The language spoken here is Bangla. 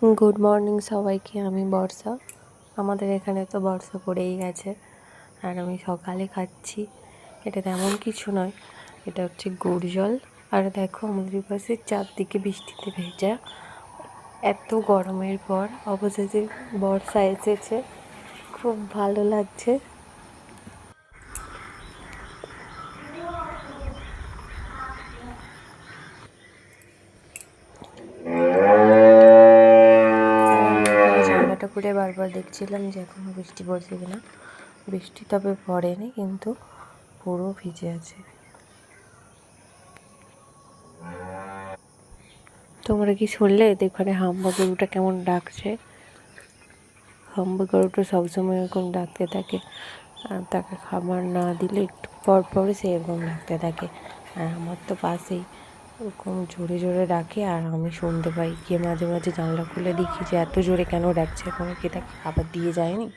গুড মর্নিং সবাইকে। আমি বর্ষা। আমাদের এখানে তো বর্ষা পড়েই গেছে, আর আমি সকালে খাচ্ছি। এটা তেমন কিছু নয়, এটা হচ্ছে গুড় জল। আর দেখো আমাদের পাশে চারদিকে বৃষ্টিতে ভেজা। এত গরমের পর অবশেষে বর্ষা এসেছে, খুব ভালো লাগছে। জানলাটা খুলে বারবার দেখছিলাম যে এখনো বৃষ্টি পড়ছে কিনা। বৃষ্টি তবে পড়েনি, কিন্তু পুরো ভিজে আছে। তোমরা কি শুনলে এখানে হাম্বা গরুটা কেমন ডাকছে? হাম্বা গরুটা সবসময় এরকম ডাকতে থাকে, আর তাকে খাবার না দিলে একটু পর পরে সে এরকম ডাকতে থাকে। আর আমার তো পাশেই ওরকম জোরে জোরে ডাকে, আর আমি শুনতে পাই গিয়ে মাঝে মাঝে জানলা খুলে দেখি যে এত জোরে কেন ডাকছে, এখন কি তাকে খাবার দিয়ে যায়নি।